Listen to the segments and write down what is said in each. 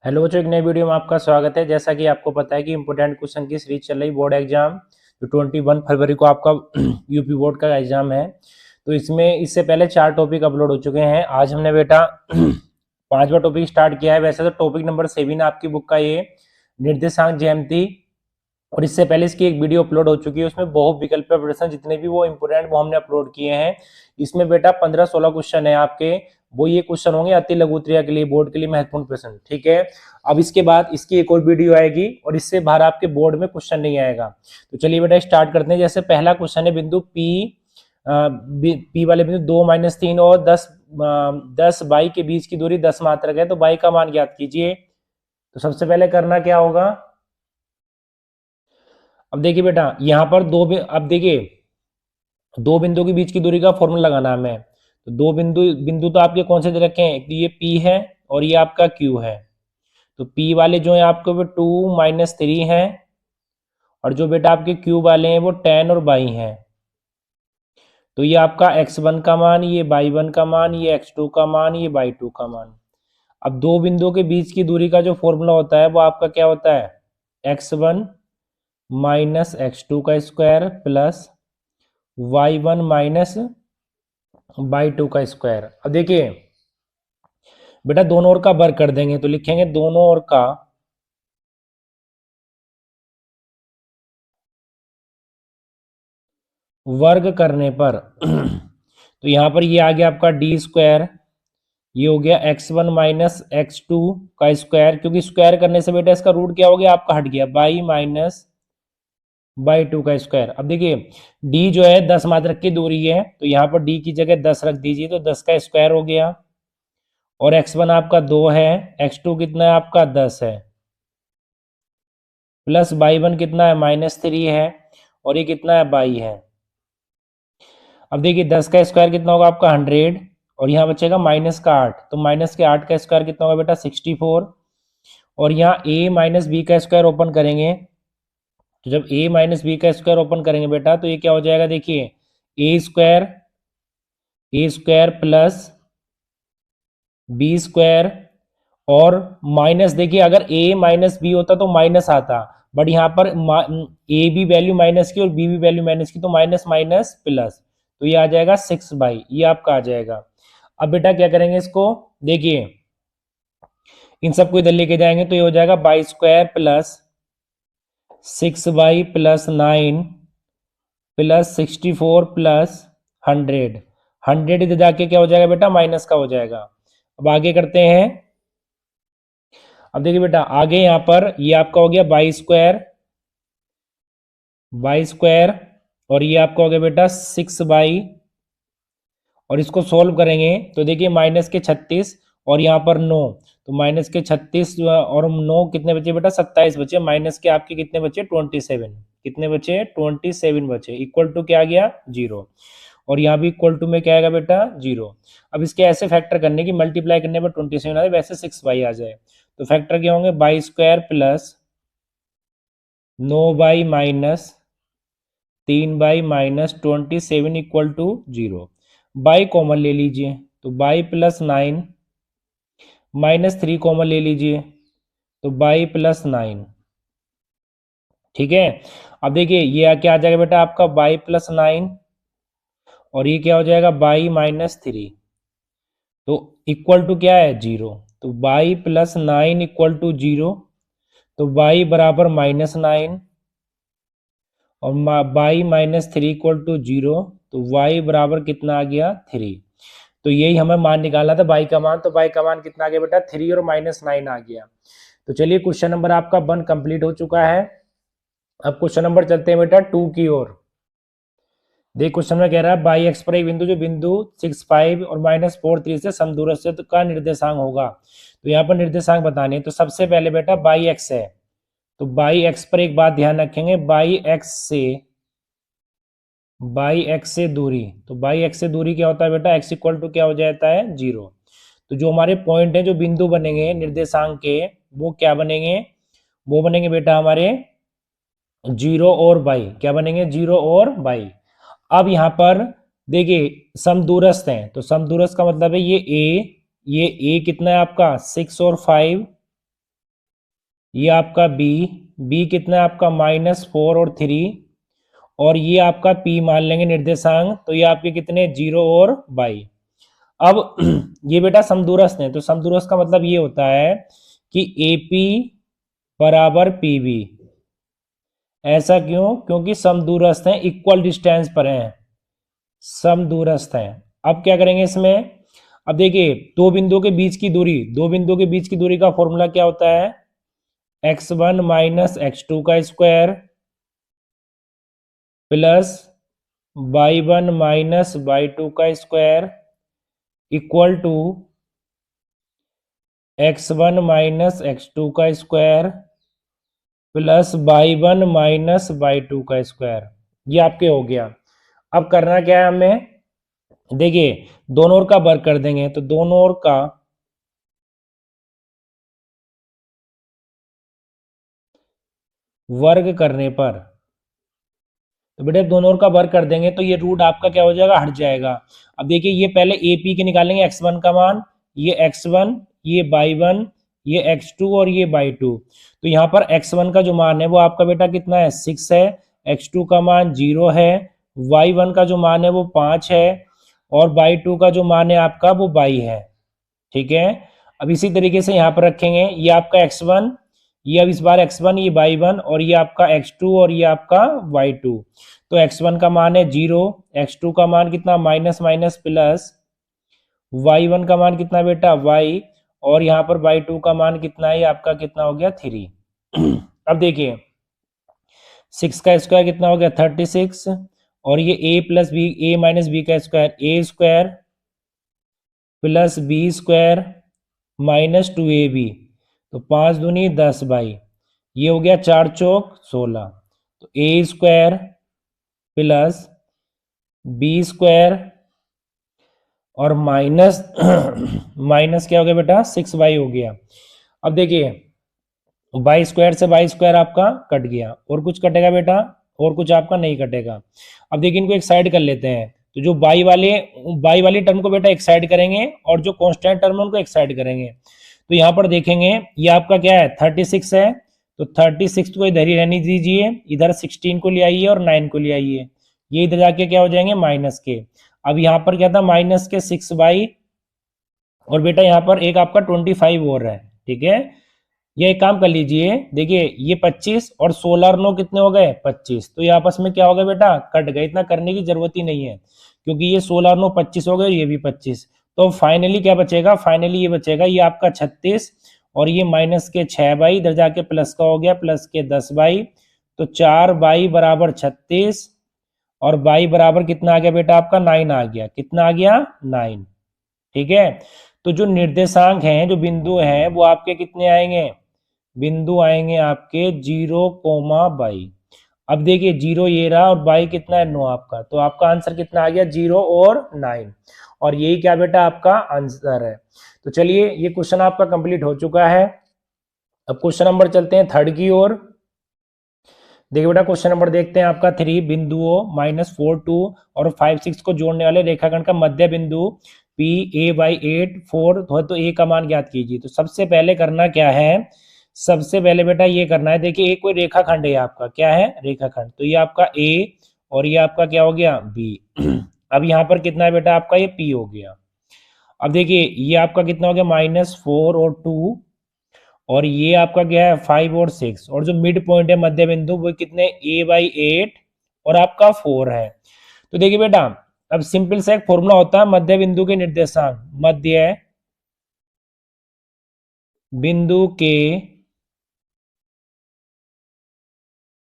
Hello बच्चों, एक नई वीडियो में आपका स्वागत है। जैसा कि आपको पता है कि इंपोर्टेंट क्वेश्चन की सीरीज चल रही बोर्ड एग्जाम जो 21 फरवरी को आपका यूपी बोर्ड का एग्जाम है। तो इसमें इससे पहले 4 टॉपिक अपलोड हो चुके हैं। आज हमने बेटा 5वां टॉपिक स्टार्ट किया है। वैसे तो टॉपिक नंबर 7 आपकी बुक का ये निर्देशांक ज्यामिति, और इससे पहले इसकी एक वीडियो अपलोड हो चुकी है। उसमें बहुत विकल्प प्रश्न जितने भी वो इंपोर्टेंट वो हमने अपलोड किए हैं। इसमें बेटा 15-16 क्वेश्चन है आपके। वो ये क्वेश्चन होंगे अति लघु उत्तरीय के लिए, बोर्ड के लिए महत्वपूर्ण प्रश्न। ठीक है, अब इसके बाद इसकी एक और वीडियो आएगी और इससे बाहर आपके बोर्ड में क्वेश्चन नहीं आएगा। तो चलिए बेटा स्टार्ट करते हैं। जैसे पहला क्वेश्चन है बिंदु पी वाले बिंदु 2-3 और 10 बाई के बीच की दूरी 10 मात्रक है, तो बाई का मान ज्ञात कीजिए। तो सबसे पहले करना क्या होगा, अब देखिए बेटा यहाँ पर अब देखिए दो बिंदु के बीच की दूरी का फॉर्मूला लगाना है हमें। तो दो बिंदु बिंदु तो आपके कौन से दे रखे हैं, ये P है और ये आपका Q है। तो P वाले जो है आपके वो 2-3 है, और जो बेटा आपके Q वाले हैं वो 10 और 22 है। तो ये आपका x1 का मान, ये y1 का मान, ये x2 का मान, ये y2 का मान। अब दो बिंदुओं के बीच की दूरी का जो फॉर्मूला होता है वो आपका क्या होता है, x1 माइनस x2 का square plus y1 minus y2 का स्क्वायर। अब देखिए बेटा दोनों ओर का वर्ग कर देंगे, तो लिखेंगे दोनों ओर का वर्ग करने पर तो यहां पर ये आ गया आपका डी स्क्वायर, ये हो गया x1 माइनस x2 का स्क्वायर, क्योंकि स्क्वायर करने से बेटा इसका रूट क्या हो गया आपका हट गया, y माइनस y2 का स्क्वायर। अब देखिए d जो है 10 मात्रक की दूरी है, तो यहाँ पर d की जगह 10 रख दीजिए, तो 10 का स्क्वायर हो गया। और x1 आपका 2 है, x2 कितना है आपका 10 है, प्लस y1 कितना है -3 है, और ये कितना है 22 है। अब देखिए 10 का स्क्वायर कितना होगा आपका 100, और यहाँ बचेगा माइनस का 8, तो माइनस के 8 का स्क्वायर कितना होगा बेटा 64। और यहाँ a माइनस बी का स्क्वायर ओपन करेंगे, तो जब a माइनस बी का स्क्वायर ओपन करेंगे बेटा तो ये क्या हो जाएगा, देखिए ए स्क्वायर प्लस बी स्क्वायर, और माइनस देखिए अगर a माइनस बी होता तो माइनस आता, बट यहाँ पर a भी वैल्यू माइनस की और b भी वैल्यू माइनस की, तो माइनस माइनस प्लस, तो ये आ जाएगा 6/, ये आपका आ जाएगा। अब बेटा क्या करेंगे इसको, देखिए इन सबको इधर लेके जाएंगे तो ये हो जाएगा by square plus 6y plus 9 plus 64 plus 100 इधर जाके क्या हो जाएगा बेटा माइनस का हो जाएगा। अब आगे करते हैं। अब देखिए बेटा आगे यहाँ पर ये आपका हो गया बाई स्क्वायर, और ये आपका हो गया बेटा 6y, और इसको सोल्व करेंगे तो देखिए माइनस के 36 और यहाँ पर 9, तो माइनस के 36 और 9 कितने बचे बेटा 27 बचे, माइनस के आपके कितने बचे 27, कितने बचे 27 बचे, इक्वल टू क्या आ गया 0। और यहाँ भी इक्वल टू में क्या आएगा बेटा 0। अब इसके ऐसे फैक्टर करने की मल्टीप्लाई करने पर 27 आ जाए, वैसे 6y आ जाए, तो फैक्टर क्या होंगे y square plus 9y minus 3y minus 27 equal to 0। Y common ले लीजिए, तो बाई प्लस 9 माइनस 3 कॉमन ले लीजिए, तो बाई प्लस 9। ठीक है, अब देखिए ये क्या आ जाएगा बेटा आपका बाई प्लस 9, और ये क्या हो जाएगा बाई माइनस 3, तो इक्वल टू क्या है 0। तो बाई प्लस 9 इक्वल टू 0, तो बाई बराबर -9, और बाई -3 इक्वल टू 0, तो y बराबर कितना आ गया 3। तो यही हमें मान निकालना था बाई का मान, तो बाई का मान कितना आ गया बेटा 3 और -9 आ गया। तो चलिए क्वेश्चन नंबर आपका 1 कंप्लीट हो चुका है। अब क्वेश्चन नंबर चलते हैं बेटा 2 की ओर। देख क्वेश्चन में कह रहा है बाई एक्स पर एक बिंदु जो बिंदु 6, 5 और -4, 3 से समदूरस्थ का निर्देशांक होगा। तो यहाँ पर निर्देशांक बताने, तो सबसे पहले बेटा बाई एक्स है, तो बाई एक्स पर एक बात ध्यान रखेंगे, बाई एक्स से दूरी, तो बाई एक्स से दूरी क्या होता है बेटा एक्स इक्वल टू क्या हो जाता है 0। तो जो हमारे पॉइंट है जो बिंदु बनेंगे निर्देशांक के, वो क्या बनेंगे, वो बनेंगे बेटा हमारे 0 और बाई, क्या बनेंगे 0 और बाई। अब यहाँ पर देखिए समदूरस्थ हैं, तो समदूरस्थ का मतलब है ये ए कितना है आपका 6 और 5, ये आपका बी कितना है आपका -4 और 3, और ये आपका पी मान लेंगे निर्देशांक, तो ये आपके कितने 0 और बाई। अब ये बेटा समदूरस्थ है, तो समदूरस्थ का मतलब ये होता है कि AP बराबर PB। ऐसा क्यों? क्योंकि समदूरस्थ हैं, इक्वल डिस्टेंस पर हैं, समदूरस्थ हैं। अब क्या करेंगे इसमें? अब देखिए दो बिंदुओं के बीच की दूरी, दो बिंदुओं के बीच की दूरी का फॉर्मूला क्या होता है? x1 माइनस x2 का square plus y1 minus y2 का square equal to x1 minus x2 का square plus y1 minus y2 का स्क्वायर। ये आपके हो गया। अब करना क्या है हमें? देखिए दोनों ओर का वर्ग कर देंगे, तो दोनों ओर का वर्ग करने पर, तो बेटा दोनों ओर का वर्ग कर देंगे तो ये रूट आपका क्या हो जाएगा? हट जाएगा। अब देखिए ये पहले AP के निकालेंगे x1 का मान, ये x1, ये y1, ये x2 और ये y2। तो यहाँ पर x1 का जो मान है वो आपका बेटा कितना है? 6 है, x2 का मान 0 है, y1 का जो मान है वो 5 है, और y2 का जो मान है आपका वो 22 है। ठीक है। अब इसी तरीके से यहाँ पर रखेंगे, ये आपका x1, ये अब इस बार x1, ये y1, और ये आपका x2 और ये आपका y2। तो x1 का मान है 0, x2 का मान कितना माइनस माइनस प्लस, y1 का मान कितना बेटा y, और यहाँ पर y2 का मान कितना है? आपका कितना हो गया? 3। अब देखिए 6 का स्क्वायर कितना हो गया? 36, और ये a plus b, a minus B का square, a square plus B square -2ab, तो 5 दूनी 10 भाई, ये हो गया 4 चौक 16। तो a square plus B square और माइनस माइनस क्या हो गया बेटा? 6y हो गया। अब देखिए बाई स्क्वायर से बाई स्क्वायर आपका कट गया, और कुछ कटेगा बेटा? और कुछ आपका नहीं कटेगा। अब देखिए इनको एक साइड कर लेते हैं, तो जो बाई वाली टर्म को बेटा एक साइड करेंगे, और जो कांस्टेंट टर्म है उनको एक साइड करेंगे। तो यहाँ पर देखेंगे ये आपका क्या है? 36 है, तो 36 को इधर ही रहने दीजिए, इधर 16 को ले आइए और 9 को ले आइए, ये इधर जाके क्या हो जाएंगे? माइनस के। अब यहाँ पर क्या था? माइनस के 6y, और बेटा यहाँ पर एक आपका 25 और है। ठीक है, ये एक काम कर लीजिए, देखिए ये 25 और 16 और 9 कितने हो गए? 25। तो ये आपस में क्या हो गया बेटा? कट गए। इतना करने की जरूरत ही नहीं है, क्योंकि ये 16 और 9 25 हो गए, और ये भी 25। तो फाइनली क्या बचेगा? फाइनली ये बचेगा, ये आपका 36, और ये माइनस के 6y, इधर जाके प्लस का हो गया, प्लस के 10y। तो 4y बराबर 36, और y बराबर कितना आ गया बेटा? आपका 9 आ गया। कितना आ गया? 9। ठीक है, तो जो निर्देशांक हैं, जो बिंदु हैं, वो आपके कितने आएंगे? बिंदु आएंगे आपके 0, अब देखिए 0 ये रहा, और बाई कितना है? 9 आपका। तो आपका आंसर कितना आ गया? 0 और 9। और यही क्या बेटा आपका आंसर है। तो चलिए ये क्वेश्चन आपका कंप्लीट हो चुका है। अब क्वेश्चन नंबर चलते हैं थर्ड की ओर। देखिए बेटा क्वेश्चन नंबर देखते हैं आपका 3, बिंदुओं -4, 2 और 5, 6 को जोड़ने वाले रेखाखंड का मध्य बिंदु P A by 8 4 हो तो A का मान ज्ञात कीजिए। तो सबसे पहले करना क्या है? सबसे पहले बेटा ये करना है, देखिए एक कोई रेखाखंड है आपका, क्या है? रेखाखंड। तो ये आपका A, और ये आपका क्या हो गया? B। अब यहाँ पर कितना है बेटा? आपका ये P हो गया। अब देखिए ये आपका कितना हो गया? -4 और 2, और ये आपका क्या है? 5 और 6, और जो मिड पॉइंट है मध्य बिंदु वो कितने? A/8 और आपका 4 है। तो देखिए बेटा अब सिंपल सा एक फॉर्मूला होता है मध्य बिंदु के निर्देशांक, मध्य बिंदु के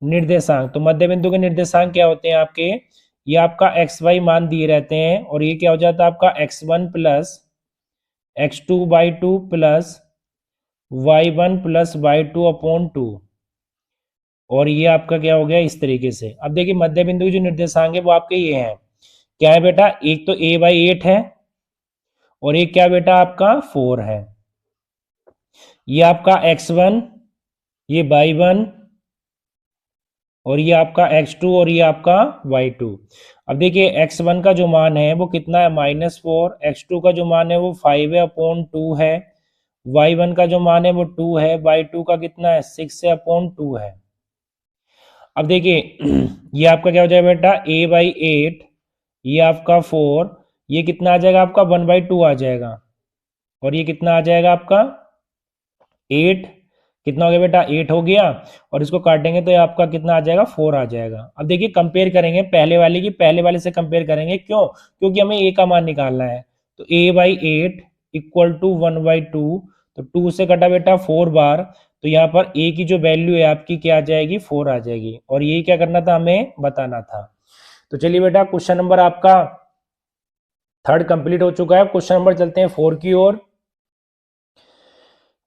निर्देशांक। तो मध्य बिंदु के निर्देशांक क्या होते हैं आपके? ये आपका XY मान दिए रहते हैं, और ये क्या हो जाता है आपका? x1 plus x2/2 plus y1 plus y2 upon 2, और ये आपका क्या हो गया? इस तरीके से। अब देखिए मध्य बिंदु के जो निर्देशांक है वो आपके ये हैं, क्या है बेटा? एक तो A/8 है, और एक क्या बेटा? आपका 4 है। ये आपका x1, ये y1, और ये आपका x2, और ये आपका y2। अब देखिए x1 का जो मान है वो कितना है? -4। x2 का जो मान है वो 5 है अपॉन 2 है। y1 का जो मान है वो 2 है, y2 का कितना है 6 से अपॉन 2 है। अब देखिए ये आपका क्या हो जाएगा बेटा a/8, ये आपका 4, ये कितना आ जाएगा आपका 1/2 आ जाएगा, और ये कितना आ जाएगा आपका 8, कितना हो गया बेटा 8 हो गया, और इसको काटेंगे तो ये आपका कितना आ जाएगा 4 आ जाएगा। अब देखिए कंपेयर करेंगे पहले वाले की पहले वाले से कंपेयर करेंगे, क्यों, क्योंकि हमें a का मान निकालना है। तो a/8 इक्वल टू 1/2, तो 2 से कटा बेटा 4 बार, तो यहाँ पर a की जो वैल्यू है आपकी क्या आ जाएगी 4 आ जाएगी, और ये क्या करना था हमें बताना था। तो चलिए बेटा क्वेश्चन नंबर आपका 3 कंप्लीट हो चुका है। क्वेश्चन नंबर चलते हैं 4 की ओर।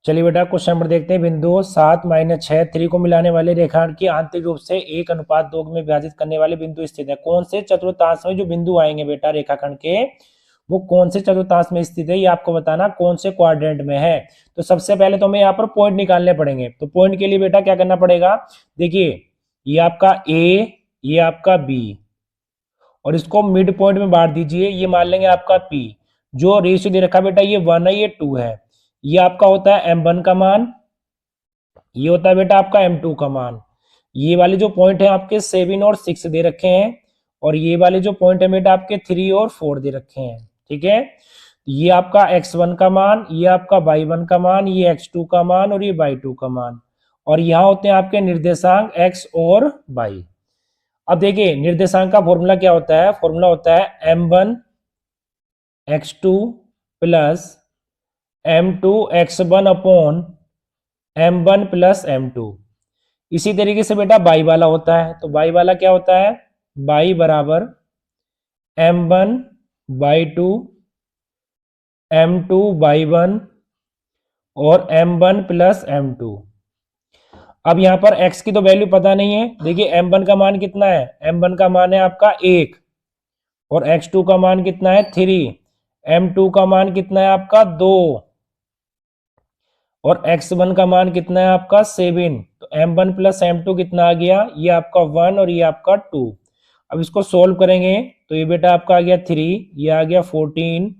चलिए बेटा क्वेश्चन नंबर देखते हैं। बिंदु 7 - 6 3 को मिलाने वाले रेखाखंड की आंतरिक रूप से 1:2 में विभाजित करने वाले बिंदु स्थित है। कौन से चतुर्थांश में जो बिंदु आएंगे बेटा रेखाखंड के, वो कौन से चतुर्थांश में स्थित है, ये आपको बताना कौन से क्वाड्रेंट में है। तो सबसे पहले तो हमें यहाँ पर पॉइंट निकालने पड़ेंगे। तो पॉइंट के लिए बेटा क्या करना पड़ेगा, देखिए ये आपका ए, ये आपका बी, और इसको मिड पॉइंट में बांट दीजिए। ये मान लेंगे आपका पी, जो रेशियो दे रखा बेटा ये 1 है, ये 2 है। ये आपका होता है m1 का मान, ये होता है बेटा आपका m2 का मान। ये वाले जो पॉइंट है आपके 7 और 6 दे रखे हैं, और ये वाले जो पॉइंट है बेटा आपके 3 और 4 दे रखे हैं। ठीक है, ये आपका x1 का मान, ये आपका y1 का मान, ये x2 का मान, और ये y2 का मान, और यहाँ होते हैं आपके निर्देशांक x और y। अब देखिए निर्देशांक का फॉर्मूला क्या होता है, फॉर्मूला होता है m1 x2 plus m2 x1 upon m1 plus m2। इसी तरीके से बेटा y वाला होता है, तो y वाला क्या होता है, y बराबर m1 y2 m2 y1 और m1 प्लस m2। अब यहाँ पर x की तो वैल्यू पता नहीं है। देखिए m1 का मान कितना है, m1 का मान है आपका 1, और x2 का मान कितना है 3, m2 का मान कितना है आपका 2, और x1 का मान कितना है आपका 7। तो m1 प्लस m2 कितना आ गया, ये आपका 1 और ये आपका 2। अब इसको सोल्व करेंगे तो ये बेटा आपका आ गया 3, ये आ गया 14,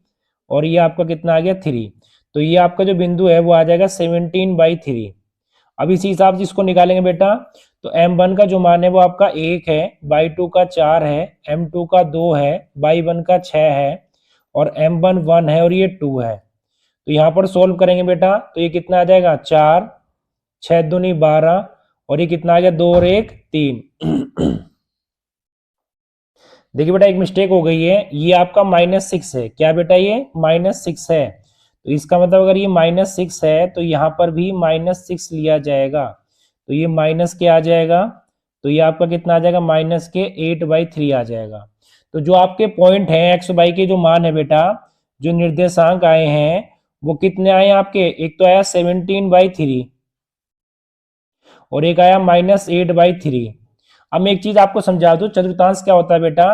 और ये आपका कितना आ गया 3। तो ये आपका जो बिंदु है वो आ जाएगा 17/3। अब इसी हिसाब से इसको निकालेंगे बेटा, तो m1 का जो मान है वो आपका 1 है, y2 का 4 है, m2 का 2 है, y1 का 6 है, और m1 1 है, और ये 2 है। तो यहाँ पर सोल्व करेंगे बेटा तो ये कितना आ जाएगा 4, 6 दूनी 12, और ये कितना आ गया 2 और 1 3। देखिए बेटा एक मिस्टेक हो गई है, ये आपका -6 है। क्या बेटा ये -6 है, तो इसका मतलब अगर ये -6 है तो यहाँ पर भी -6 लिया जाएगा, तो ये माइनस के आ जाएगा, तो ये आपका कितना आ जाएगा -8/3 आ जाएगा। तो जो आपके पॉइंट हैं एक्स वाई के जो मान है बेटा, जो निर्देशांक आए हैं वो कितने आए आपके, एक तो आया 17/3 और एक आया -8/3। अब मैं एक चीज आपको समझा दूं, चतुर्थांश क्या होता है बेटा।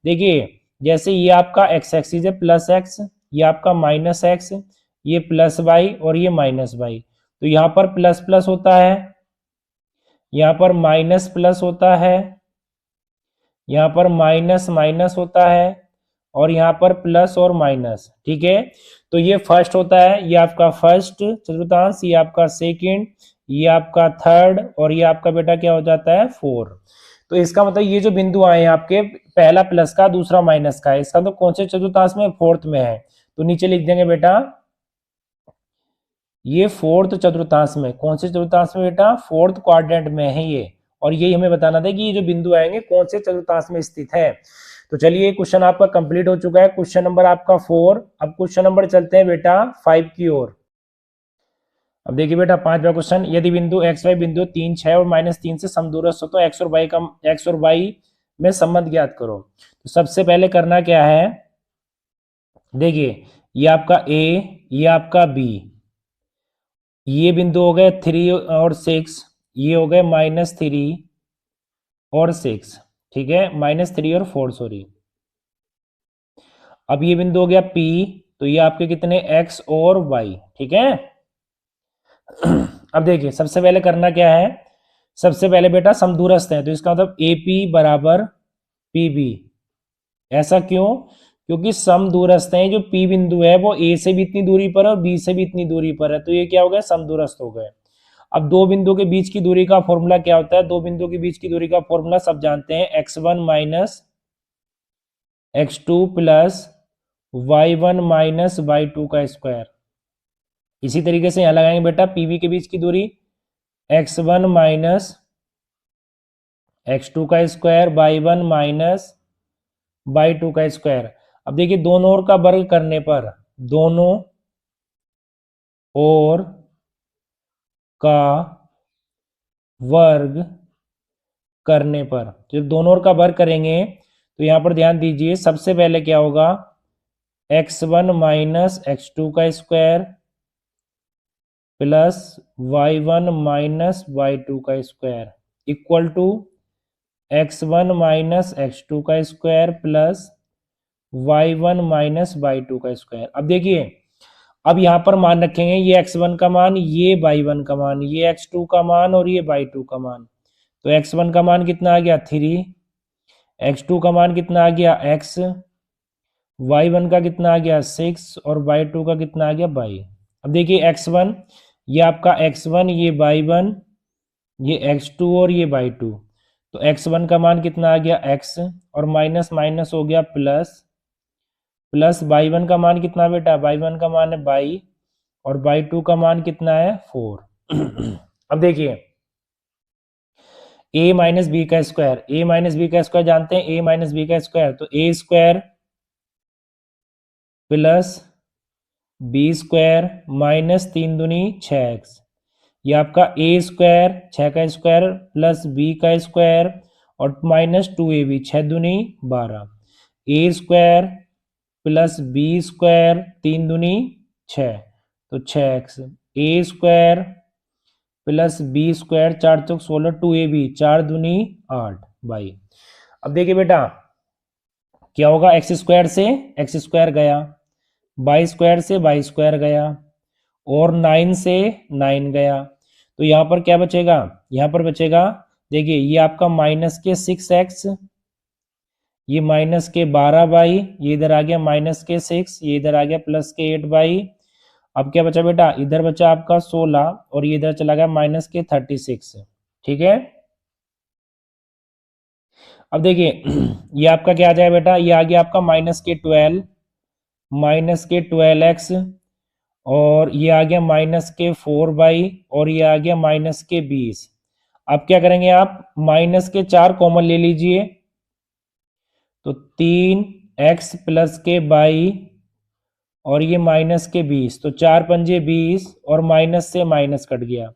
देखिए जैसे ये आपका x एक्सिस है प्लस x, ये आपका -x, ये प्लस y और ये -y। तो यहाँ पर प्लस प्लस होता है, यहाँ पर माइनस प्लस होता है, यहाँ पर माइनस माइनस होता है, और यहाँ पर प्लस और माइनस। ठीक है, तो ये फर्स्ट होता है, ये आपका फर्स्ट चतुर्थांश, ये आपका सेकंड, ये आपका थर्ड, और ये आपका बेटा क्या हो जाता है 4। तो इसका मतलब ये जो बिंदु आए हैं आपके, पहला प्लस का दूसरा माइनस का है, इसका तो कौन से चतुर्थांश में, फोर्थ में है। तो नीचे लिख देंगे बेटा ये फोर्थ चतुर्थांश में। कौन से चतुर्थांश में बेटा, फोर्थ क्वाड्रेंट में है ये। और यही हमें बताना था कि ये जो बिंदु आएंगे कौन से चतुर्थांश में स्थित है। तो चलिए क्वेश्चन आपका कंप्लीट हो चुका है, क्वेश्चन नंबर आपका 4। अब क्वेश्चन नंबर चलते हैं बेटा 5 की ओर। अब देखिए बेटा 5वां क्वेश्चन, यदि बिंदु एक्स वाई बिंदु 3, 6 और -3 से समदूरस्थ हो तो एक्स और वाई में संबंध ज्ञात करो। तो सबसे पहले करना क्या है, देखिए ये आपका ए, ये आपका बी, ये बिंदु हो गए 3 और 6, ये हो गए -3 और 6। ठीक है, -3 और 4 सॉरी। अब ये बिंदु हो गया P, तो ये आपके कितने x और y। ठीक है, अब देखिए सबसे पहले करना क्या है, सबसे पहले बेटा समदूरस्थ है, तो इसका मतलब AP बराबर PB। ऐसा क्यों, क्योंकि सम दूरस्थ हैं, जो P बिंदु है वो A से भी इतनी दूरी पर है और B से भी इतनी दूरी पर है, तो ये क्या हो गया, सम दूरस्थ हो गए। अब दो बिंदु के बीच की दूरी का फॉर्मूला क्या होता है, दो बिंदु के बीच की दूरी का फॉर्मूला सब जानते हैं, x1 minus x2 plus y1 minus y2 का स्क्वायर। इसी तरीके से यहां लगाएंगे बेटा, पीबी के बीच की दूरी x1 माइनस x2 का स्क्वायर, y1 माइनस y2 का स्क्वायर। अब देखिए दोनों ओर का वर्ग करने पर, दोनों ओर का वर्ग करने पर, जब दोनों ओर का वर्ग करेंगे तो यहां पर ध्यान दीजिए, सबसे पहले क्या होगा, x1 माइनस x2 का square plus y1 minus y2 का square equal to x1 minus x2 का square plus y1 minus y2 का स्क्वायर। अब देखिए, अब यहां पर मान रखेंगे, ये x1 का मान, ये y1 का मान, ये x2 का मान और ये y2 का मान। तो x1 का मान कितना आ गया 3, x2 का मान कितना आ गया x, y1 का कितना आ गया 6 और y2 का कितना आ गया y। अब देखिए x1, ये आपका x1, ये y1, ये x2 और ये y2। तो x1 का मान कितना आ गया x और माइनस माइनस हो गया प्लस, प्लस y1 का मान कितना बेटा, y1 का मान है y और y2 का मान कितना है 4। अब देखिए a माइनस बी का स्क्वायर, a माइनस बी का स्क्वायर जानते हैं, a माइनस बी का स्क्वायर, तो a square plus B square minus 3 दूनी 6x, ये आपका a स्क्वायर 6 का स्क्वायर प्लस b का स्क्वायर और माइनस 2ab 6 दूनी 12, a square plus B square 3 दूनी 6, तो 6x, a square plus B square 4 चौक 16, 2ab 4 दूनी 8 बाई। अब देखिए बेटा क्या होगा, एक्स स्क्वायर से एक्स स्क्वायर गया, बाई स्क्वायर से बाई स्क्वायर गया और 9 से 9 गया, तो यहाँ पर क्या बचेगा, यहाँ पर बचेगा, देखिए ये आपका माइनस के 6x, ये माइनस के 12 बाई, ये इधर आ गया माइनस के 6, ये इधर आ गया प्लस के 8 बाई। अब क्या बचा बेटा, इधर बचा आपका 16 और ये इधर चला गया माइनस के 36। ठीक है, अब देखिए ये आपका क्या आ जाएगा बेटा, ये आ गया आपका माइनस के 12, माइनस के 12x और ये आ गया माइनस के 4 बाई और ये आ गया माइनस के 20। अब क्या करेंगे आप, माइनस के 4 कॉमन ले लीजिए, तो 3x प्लस के बाई और ये माइनस के 20, तो 4 पंजे 20 और माइनस से माइनस कट गया,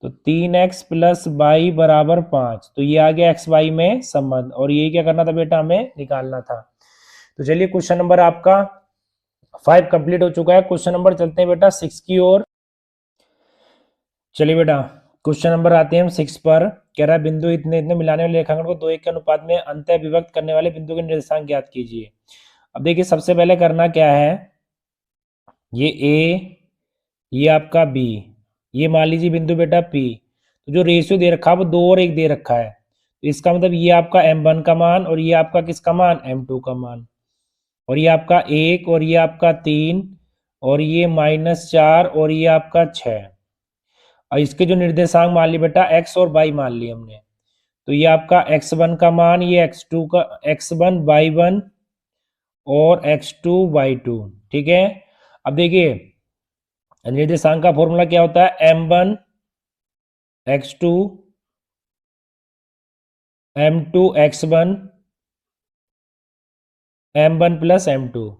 तो 3x प्लस बाई बराबर 5, तो ये आ गया एक्स वाई में संबंध, और ये क्या करना था बेटा, हमें निकालना था। तो चलिए क्वेश्चन नंबर आपका 5 कंप्लीट हो चुका है। क्वेश्चन नंबर चलते हैं बेटा 6 की ओर। चलिए बेटा क्वेश्चन नंबर आते हैं हम 6 पर। कह रहा है बिंदु इतने इतने मिलाने वाले रेखांकन को 2:1 के अनुपात में अंतः विभक्त करने वाले बिंदु के निर्देशांक ज्ञात कीजिए। अब देखिए सबसे पहले करना क्या है, ये ए, ये आपका बी, ये मान लीजिए बिंदु बेटा पी, तो जो रेशियो दे रखा है वो 2 और 1 दे रखा है, तो इसका मतलब ये आपका m1 का मान और ये आपका किसका मान, m2 का मान, और ये आपका 1 और ये आपका 3 और ये -4 और ये आपका 6। और इसके जो निर्देशांक मान लिए बेटा x और y मान लिए हमने, तो ये आपका x1 का मान, ये x2 का x1 y1 और x2 y2। ठीक है, अब देखिए निर्देशांक का फॉर्मूला क्या होता है, m1 x2 m2 x1 m1 plus m2।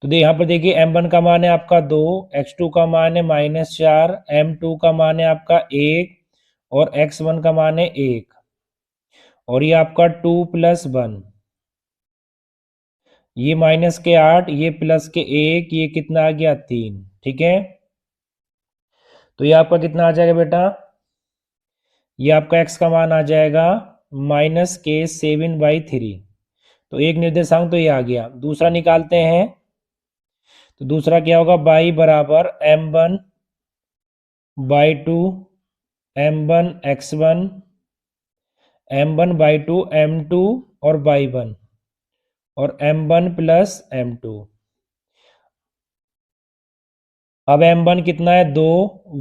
तो यहाँ पर देखिए m1 का मान है आपका 2, x2 का मान है -4, m2 का मान है आपका 1 और x1 का मान है 1 और ये आपका 2 + 1, ये -8, ये प्लस के 1, ये कितना आ गया 3। ठीक है, तो ये आपका कितना आ जाएगा बेटा, ये आपका x का मान आ जाएगा -7/3। तो एक निर्देशांक तो ये आ गया। दूसरा निकालते हैं, तो दूसरा क्या होगा, y बराबर m1 y2 m1 x1 m1 y2 m2 और y1 और m1 प्लस m2। अब m1 कितना है 2,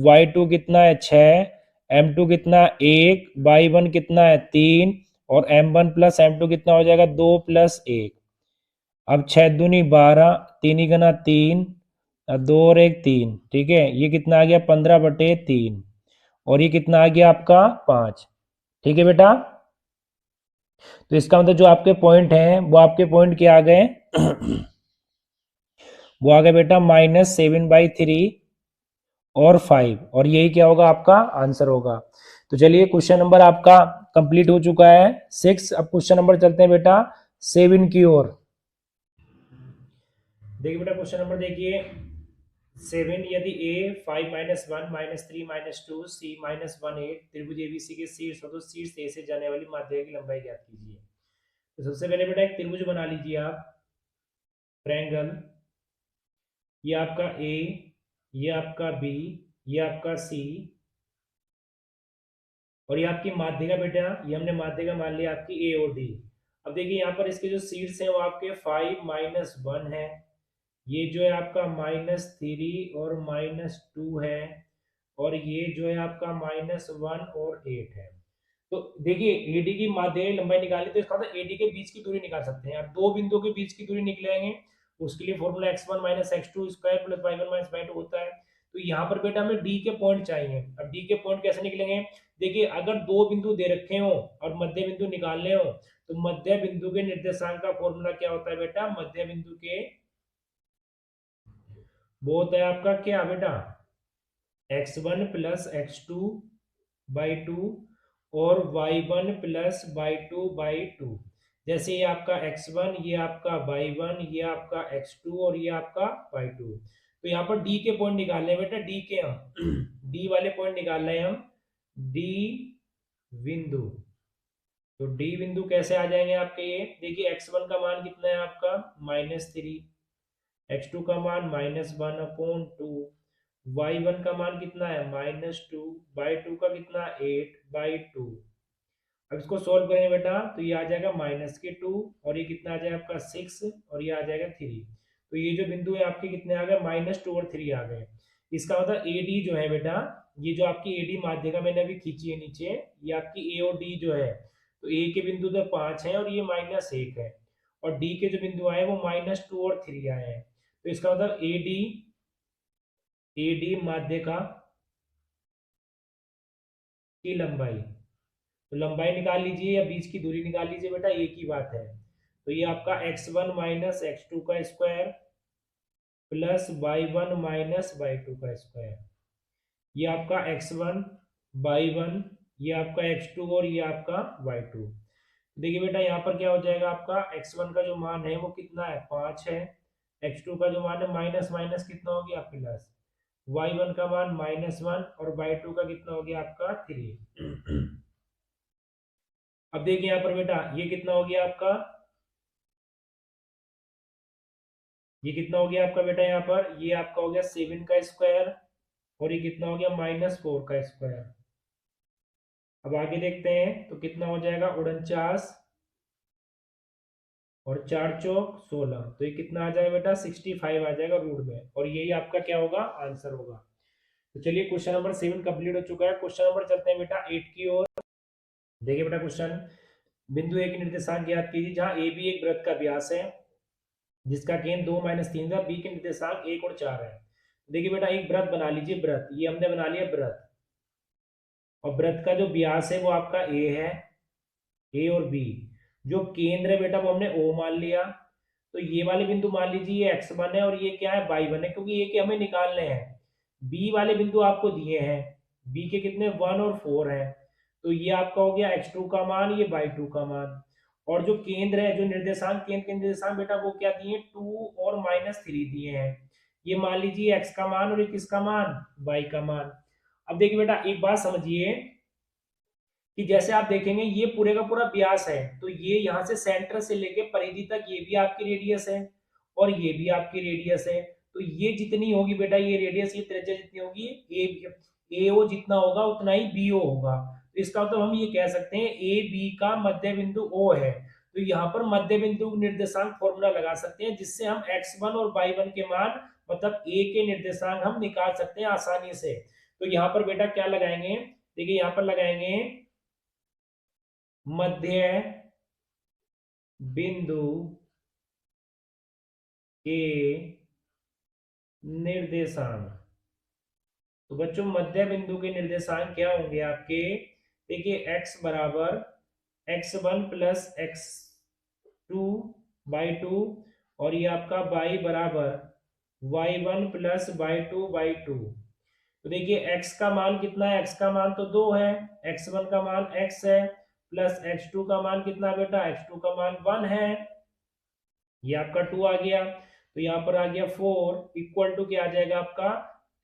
y2 कितना है 6, m2 कितना है 1, y1 कितना है 3 और m1 प्लस m2 कितना हो जाएगा 2 प्लस 1। अब 6 दूनी 12, 3 गुना 3, 2 और 1 3, ठीक है। ये कितना आ गया 15/3 और ये कितना आ गया आपका 5, ठीक है बेटा। तो इसका मतलब जो आपके पॉइंट हैं वो आपके पॉइंट क्या आ गए वो आ गए बेटा -7/3 और 5 और यही क्या होगा आपका आंसर होगा। तो चलिए क्वेश्चन नंबर आपका कंप्लीट हो चुका है 6। अब क्वेश्चन नंबर चलते हैं बेटा 7 की ओर। देखिए बेटा क्वेश्चन नंबर देखिए 7, यदि a 5-1 -3 -2 c -1 8 त्रिभुज एबीसी के शीर्ष और शीर्ष ए से जाने वाली माध्यिका की लंबाई ज्ञात कीजिए। तो सबसे पहले बेटा एक त्रिभुज बना लीजिए आप, ट्रायंगल। ये आपका ए, ये आपका बी, ये आपका सी और ये आपकी माध्यिका बेटा, ये हमने माध्यिका मान लिया आपकी ए और डी। अब देखिए यहाँ पर इसके जो शीर्ष हैं वो आपके 5-1 है, ये जो है आपका -3 और -2 है और ये जो है आपका -1 और 8 है। तो देखिए एडी की माध्यिका लंबाई निकाली तो इसका मतलब एडी के बीच की दूरी निकाल सकते हैं। अब दो बिंदुओं के बीच की दूरी निकलेंगे उसके लिए formula x1 - x2 square plus y1 - y2 होता है। तो यहाँ पर बेटा हमें डी के पॉइंट चाहिए। अब डी के पॉइंट कैसे निकलेंगे, देखिए अगर दो बिंदु दे रखे हो और मध्य बिंदु निकालने हो तो मध्य बिंदु के निर्देशांक का फॉर्मूला क्या होता है बेटा, मध्य बिंदु के वो होता है आपका क्या बेटा x1 प्लस x2/2 और y1 प्लस y2/2। जैसे ये आपका x1, ये आपका y1, ये आपका x2 और ये आपका y2। तो यहाँ पर d के पॉइंट निकाल रहे हैं बेटा, d के हम d वाले पॉइंट निकाल रहे हैं हम, d बिंदु। तो d बिंदु कैसे आ जाएंगे आपके, ये देखिए x1 का मान कितना है आपका -3, x2 का मान -1/2, y1 का मान कितना है -2, y2 का कितना 8/2। अब इसको सोल्व करेंगे बेटा तो ये आ जाएगा -2 और ये कितना आ जाएगा आपका 6 और ये आ जाएगा 3। तो ये जो बिंदु है आपके कितने आ गए -2 और 3 आ गए। इसका मतलब AD जो है बेटा, ये जो आपकी AD माध्यिका मैंने अभी खींची है नीचे, ये आपकी A और D जो है, तो A के बिंदु तो 5 है और ये -1 है और D के जो बिंदु आए वो -2 और 3 आए हैं। तो इसका मतलब AD माध्यिका की लंबाई, तो लंबाई निकाल लीजिए या बीच की दूरी निकाल लीजिए बेटा, एक ही बात है। तो ये आपका x1 - x2 का स्क्वायर प्लस y1 - y2 का स्क्वायर, ये आपका x1 y1, ये आपका x2 और ये आपका y2। देखिए बेटा यहाँ पर क्या हो जाएगा, आपका x1 का जो मान है वो कितना है 5 है, x2 का जो मान है माइनस माइनस कितना हो गया प्लस, y1 का मान -1 और y2 का कितना हो गया आपका 3। अब देखिए यहाँ पर बेटा ये कितना हो गया आपका, ये कितना हो गया आपका बेटा, यहाँ पर ये आपका हो गया 7 का स्क्वायर और ये कितना हो गया -4 का स्क्वायर। अब आगे देखते हैं तो कितना हो जाएगा 49 और 4 चौक 16, तो ये कितना आ जाएगा बेटा 65 आ जाएगा रूट में और यही आपका क्या होगा आंसर होगा। तो चलिए क्वेश्चन नंबर 7 कंप्लीट हो चुका है। क्वेश्चन नंबर चलते हैं बेटा 8 की ओर। देखिए बेटा क्वेश्चन, बिंदु ए के निर्देशांक ज्ञात कीजिए जहां ए बी एक वृत्त का व्यास है जिसका केंद्र 2 - 3 था, बी के निर्देशांक 1 और 4 है। देखिए बेटा एक वृत्त बना लीजिए, वृत्त ये हमने बना लिया वृत्त, और वृत्त का जो व्यास है वो आपका ए है, ए और बी। जो केंद्र है बेटा वो हमने ओ मान लिया। तो ये वाले बिंदु मान लीजिए ये x1 है और ये क्या है y1 है, क्योंकि ये के हमें निकालने हैं। बी वाले बिंदु आपको दिए हैं, बी के कितने 1 और 4 है, तो ये आपका हो गया x2 का मान, ये y2 का मान। और जो केंद्र है, जो निर्देशांक, केंद्र के निर्देशांक बेटा वो क्या दिए 2 और -3 दिए हैं। ये मान लीजिए x का मान और ये किसका मान y का मान। अब देखिए बेटा एक बात समझिए कि जैसे आप देखेंगे ये पूरे का पूरा व्यास है, तो ये यहाँ से सेंटर से लेके परिधि तक ये भी आपकी रेडियस है और ये भी आपकी रेडियस है। तो ये जितनी होगी बेटा, ये रेडियस, ये त्रिज्या जितनी होगी, ए ओ जितना होगा उतना ही बी ओ होगा। तो इसका मतलब हम ये कह सकते हैं ए बी का मध्य बिंदु ओ है। तो यहाँ पर मध्य बिंदु निर्देशांक फॉर्मूला लगा सकते हैं, जिससे हम x1 और y1 के मान मतलब a के निर्देशांक हम निकाल सकते हैं आसानी से। तो यहाँ पर बेटा क्या लगाएंगे, देखिए यहाँ पर लगाएंगे मध्य बिंदु के निर्देशांक। तो बच्चों मध्य बिंदु के निर्देशांक क्या होंगे आपके, देखिए x बराबर x1 प्लस x2/2 और ये आपका y बराबर y1 प्लस y2/2। तो देखिए x का मान कितना है, x का मान तो 2 है, x1 का मान x है प्लस x2 का मान कितना बेटा, x2 का मान 1 है, ये आपका 2 आ गया। तो यहाँ पर आ गया 4 इक्वल टू क्या आ जाएगा आपका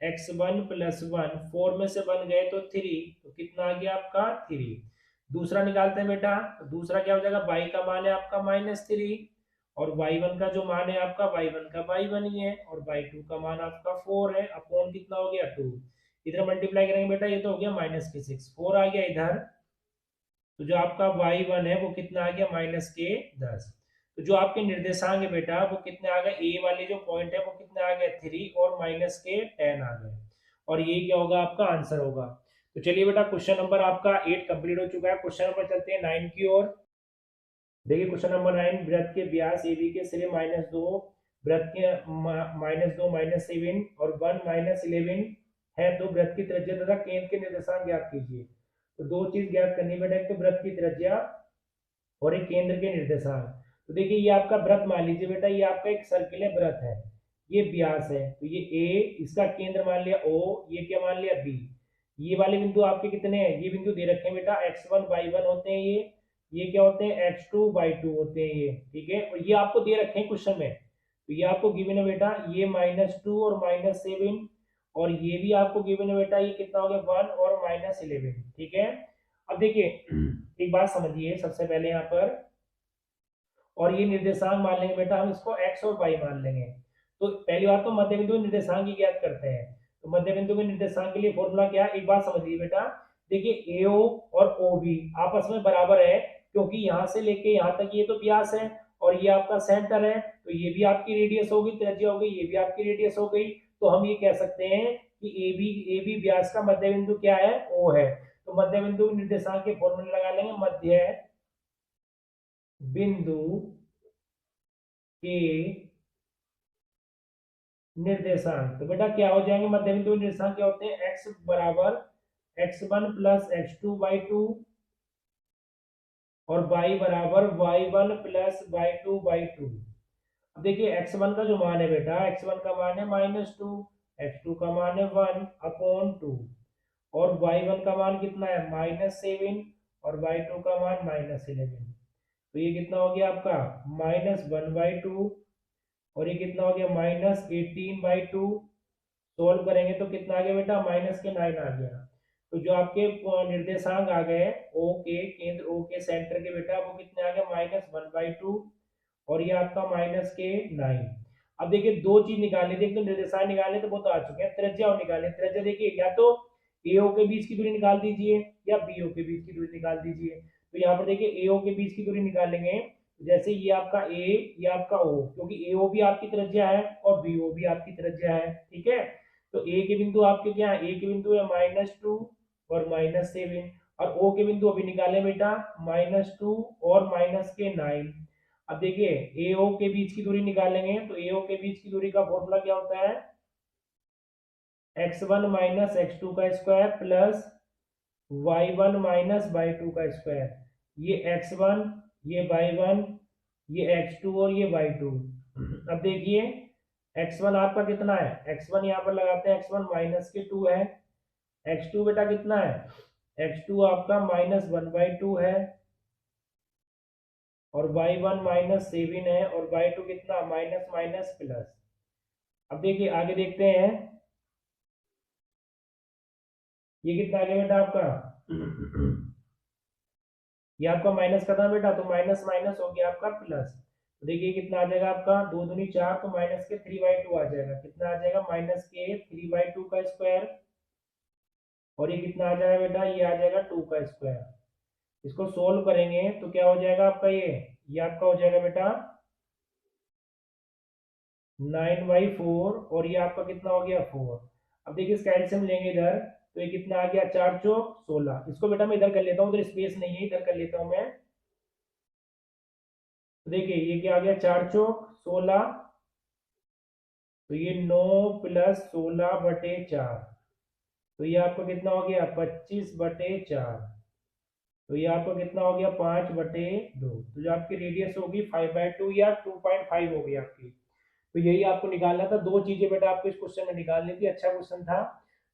x1 प्लस 1, 4 में से 1 गए तो 3, तो कितना आ गया आपका 3। दूसरा निकालते हैं बेटा, तो दूसरा क्या हो जाएगा, y का मान है आपका -3 और y1 का जो मान है आपका y1 का y1 ही है और y2 का मान आपका 4 है, अपॉन कितना हो गया 2। इधर मल्टीप्लाई करेंगे बेटा, ये तो हो गया -6, 4 आ गया इधर, तो जो आपका y1 है वो कितना आ गया -10। तो जो आपके निर्देशांक है बेटा वो कितने आ गए, ए वाले जो पॉइंट है वो कितने आ गए 3 और -10 आ गए, और ये क्या होगा आपका आंसर होगा। तो चलिए बेटा क्वेश्चन नंबर आपका 8 कंप्लीट हो चुका है। क्वेश्चन नंबर चलते हैं 9 की ओर। देखिए क्वेश्चन नंबर 9, वृत्त के व्यास AB के सिरे -2, वृत्त के -2 -7 और 1 -11 है, तो वृत्त की त्रिज्या तथा केंद्र के निर्देशांक ज्ञात कीजिए। तो दो चीज ज्ञात करनी बेटा, एक तो वृत्त की त्रिज्या और एक केंद्र के निर्देशांक। तो देखिए ये आपका वृत्त मान लीजिए बेटा, ये आपका एक सर्किल वृत्त है, ये व्यास है, तो ये A, इसका केंद्र मान लिया O, ये क्या मान लिया B। ये वाले बिंदु आपके कितने हैं, ये बिंदु दे रखे हैं बेटा, x1 y1 होते हैं ये क्या होते हैं x2 y2 होते हैं ये, ठीक है, और ये आपको दे रखे हैं क्वेश्चन में। तो ये आपको गिवन है बेटा, ये -2 और -7, और ये भी आपको गिवन है बेटा, ये कितना हो गया 1 और -11, ठीक है। अब देखिए एक बात समझिए सबसे पहले यहाँ पर, और ये निर्देशांक मान लेंगे बेटा हम इसको x और y मान लेंगे। तो पहली बात तो मध्य बिंदु निर्देशांक ही ज्ञात करते हैं। तो मध्य बिंदु के निर्देशांक के लिए फॉर्मूला क्या है, एक बात समझिए बेटा, देखिए AO और OB आपस में बराबर है, क्योंकि यहाँ से लेके यहाँ तक ये तो व्यास है और ये आपका सेंटर है, तो ये भी आपकी रेडियस होगी, त्रिज्या हो गई, ये भी आपकी रेडियस हो गई। तो हम ये कह सकते हैं कि AB व्यास का मध्य बिंदु क्या है, O है। तो मध्य बिंदु निर्देशांक के फॉर्मूले लगा लेंगे, मध्य बिंदु के निर्देशांक। तो बेटा क्या हो जाएंगे, मध्य बिंदु निर्देशांक क्या होते हैं, x बराबर x1 प्लस x2/2 और y बराबर y1 प्लस y2/2। अब देखिए x1 का जो मान है बेटा, x1 का मान है -2, x2 का मान है 1/2 और y1 का मान कितना है -7 और y2 का मान -11। तो ये कितना हो गया आपका -1/2 और ये कितना हो गया -18/2। सोल्व करेंगे तो कितना आ गया बेटा, -9 आ गया। तो जो आपके निर्देशांक आ गए ओ के, केंद्र ओ के सेंटर के बेटा, वो कितने आ गए -1/2 और ये आपका -9। अब देखिए दो चीज निकालनी थी, एक तो निर्देशांक निकालने तो वो तो आ चुके हैं, त्रिज्या और निकालने। त्रिज्या देखिए या तो AO के बीच की दूरी निकाल दीजिए या BO के बीच की दूरी निकाल दीजिए। तो यहाँ पर देखिए AO के बीच की दूरी निकालेंगे, जैसे ये आपका A, ये आपका O, क्योंकि AO भी आपकी त्रिज्या है और BO भी आपकी त्रिज्या है, ठीक है। तो A के बिंदु आपके क्या है, A के बिंदु है -2 और -7 और O के बिंदु अभी निकाले बेटा -2 और -9। अब देखिए AO के बीच की दूरी निकालेंगे, तो AO के बीच की दूरी का फॉर्मूला क्या होता है, x1 माइनस x2 का square plus y1 minus y2 का स्क्वायर। ये x1, ये y1, ये x2 और ये y2। अब देखिए x1 आपका कितना है, x1 यहाँ पर लगाते हैं, x1 -2 है, x2 बेटा कितना है, x2 आपका -1/2 है और y1 -7 है और y2 कितना माइनस माइनस प्लस। अब देखिए आगे देखते हैं, ये कितना आ गया बेटा आपका ये आपका माइनस का था बेटा, तो माइनस माइनस हो गया आपका प्लस। तो देखिए कितना आ जाएगा आपका 2 दूनी 4, तो माइनस के 3/2 आ जाएगा, कितना आ जाएगा माइनस के 3/2 का स्क्वायर और ये कितना आ जाएगा बेटा, ये आ जाएगा 2 का स्क्वायर। इसको सोल्व करेंगे तो क्या हो जाएगा आपका, ये आपका हो जाएगा बेटा 9/4 और ये आपका कितना हो गया 4। अब देखिए इसका एलसीएम लेंगे इधर तो ये कितना आ गया 4 चौक 16। इसको बेटा मैं इधर कर लेता हूँ, उधर स्पेस नहीं है, इधर कर लेता हूँ मैं। तो देखिए ये क्या आ गया 4 चौक 16, तो ये 9 + 16/4, तो ये आपका कितना हो गया 25/4, तो ये आपका कितना हो गया 5/2। तो जो आपकी रेडियस होगी 5/2 या 2.5 होगी आपकी। तो यही आपको निकालना था, दो चीजें बेटा आपको इस क्वेश्चन में निकालनी थी। अच्छा क्वेश्चन था।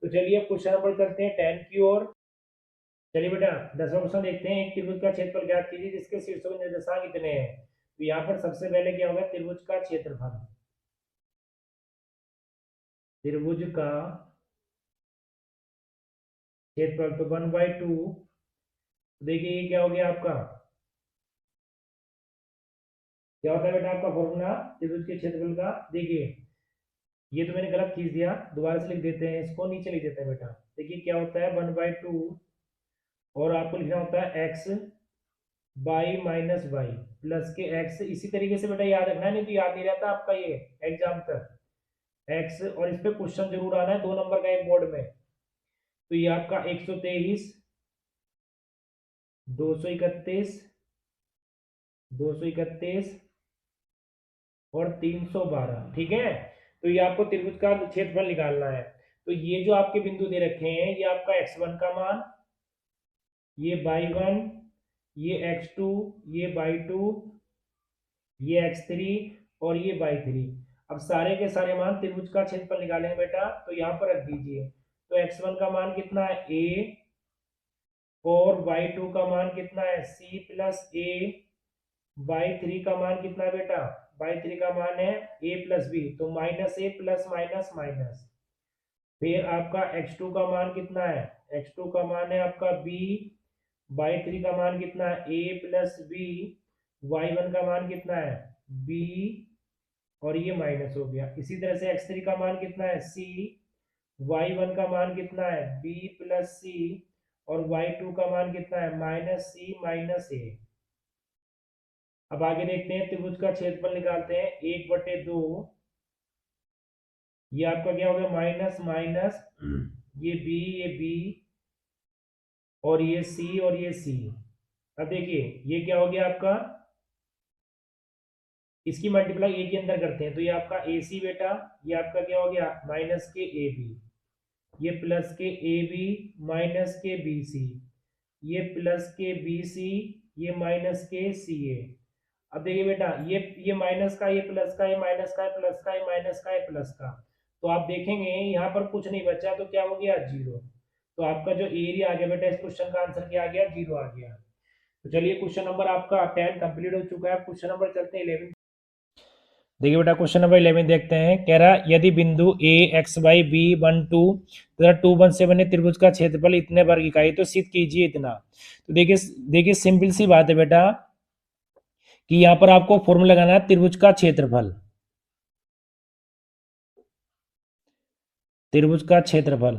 तो चलिए अब क्वेश्चन नंबर चलते हैं 10 की ओर। चलिए बेटा 10वां क्वेश्चन देखते हैं। एक त्रिभुज का क्षेत्रफल ज्ञात कीजिए जिसके शीर्षों के निर्देशांक इतने हैं। तो यहाँ पर सबसे पहले क्या होगा, त्रिभुज का क्षेत्रफल। त्रिभुज का क्षेत्रफल तो 1/2। देखिए ये क्या हो गया आपका, क्या होता है बेटा आपका फॉर्मूला त्रिभुज के क्षेत्रफल का। देखिए ये तो मैंने गलत खींच दिया, दोबारा से लिख देते हैं, इसको नीचे लिख देते हैं बेटा। देखिए क्या होता है 1/2 और आपको लिखना होता है x y minus y plus के x। इसी तरीके से बेटा याद रखना है, नहीं तो याद नहीं रहता आपका ये एग्जाम तक x। और इस पे क्वेश्चन जरूर आना है 2 नंबर का एक बोर्ड में। तो ये आपका 123, 231, 231 और 312, ठीक है। तो ये आपको त्रिभुज का क्षेत्रफल निकालना है। तो ये जो आपके बिंदु दे रखे हैं, ये आपका x1 का मान, ये y1, ये x2, ये y2, ये x3 और ये y3। अब सारे के सारे मान त्रिभुज का क्षेत्रफल निकालेंगे बेटा, तो यहाँ पर रख दीजिए। तो x1 का मान कितना है a और y2 का मान कितना है c प्लस a, y3 का मान कितना है बेटा, y3 का मान है a प्लस b, तो -a प्लस माइनस माइनस। फिर आपका x2 का मान कितना है, x2 का मान है आपका b, y3 का मान कितना है a प्लस b, y1 का मान कितना है b और ये माइनस हो गया। इसी तरह से x3 का मान कितना है c, y1 का मान कितना है b प्लस c और y2 का मान कितना है -c माइनस a। अब आगे देखते हैं त्रिभुज का क्षेत्रफल निकालते हैं 1/2। ये आपका क्या हो गया माइनस माइनस, ये b और ये c और ये c। अब देखिए ये क्या हो गया आपका, इसकी मल्टीप्लाई ए के अंदर करते हैं, तो ये आपका ए सी बेटा, ये आपका क्या हो गया माइनस के ए बी, ये प्लस के ए बी माइनस के बी सी, ये प्लस के बी सी, ये माइनस के सी ए। अब देखिए बेटा ये माइनस का, ये प्लस का, ये माइनस का, ये प्लस का, ये माइनस का, ये प्लस का। तो आप देखेंगे यहाँ पर कुछ नहीं बचा, तो क्या हो गया 0। तो आपका जो एरिया आ गया बेटा इस क्वेश्चन का आंसर क्या आ गया 0 आ गया। तो चलिए क्वेश्चन नंबर आपका 10 कंप्लीट हो चुका है। क्वेश्चन नंबर चलते हैं 11। देखिए बेटा क्वेश्चन नंबर 11 देखते हैं। कह रहा यदि बिंदु a x y b 1 2 तथा 2 1 7 ने त्रिभुज का क्षेत्रफल इतने वर्ग इकाई तो सिद्ध कीजिए इतना। तो देखिए सिंपल सी बात है बेटा कि यहाँ पर आपको फॉर्मूला लगाना है त्रिभुज का क्षेत्रफल। त्रिभुज का क्षेत्रफल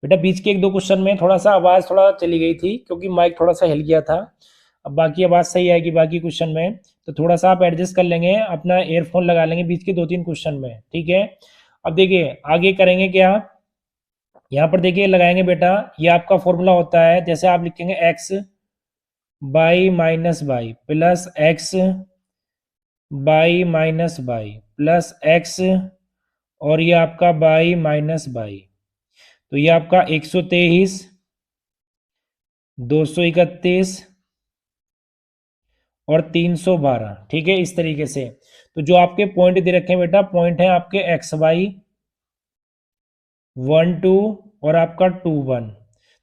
बेटा बीच के 1-2 क्वेश्चन में थोड़ा सा आवाज थोड़ा चली गई थी क्योंकि माइक थोड़ा सा हिल गया था। अब बाकी आवाज सही आएगी बाकी क्वेश्चन में, तो थोड़ा सा आप एडजस्ट कर लेंगे, अपना एयरफोन लगा लेंगे बीच के 2-3 क्वेश्चन में, ठीक है। अब देखिए आगे करेंगे क्या, यहाँ पर देखिए लगाएंगे बेटा, ये आपका फॉर्मूला होता है, जैसे आप लिखेंगे x y minus by plus x y minus by plus x और ये आपका बाई माइनस बाई। तो ये आपका 123, 231 और 312, ठीक है इस तरीके से। तो जो आपके पॉइंट दे रखे हैं बेटा, पॉइंट है आपके एक्स वाई 1 2 और आपका 2 1।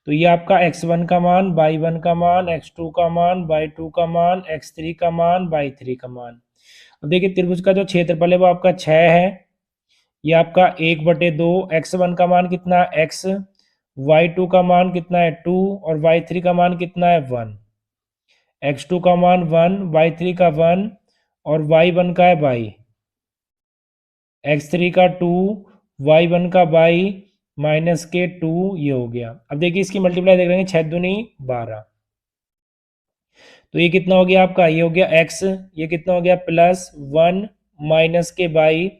तो ये आपका x1 का मान, y1 का मान, x2 का मान, y2 का मान, x3 का मान, y3 का मान। अब देखिए त्रिभुज का जो क्षेत्रफल है वो आपका 6 है। ये आपका 1/2, x1 का मान कितना x, y2 का मान कितना है 2 और y3 का मान कितना है 1। x2 का मान 1, y3 का 1 और y1 का है y, x3 का 2, y1 का y माइनस के 2, ये हो गया। अब देखिए इसकी मल्टीप्लाई देख रहे हैं 6 दूनी 12। तो ये कितना हो गया आपका, ये हो गया x, ये कितना हो गया +1 माइनस के बाई,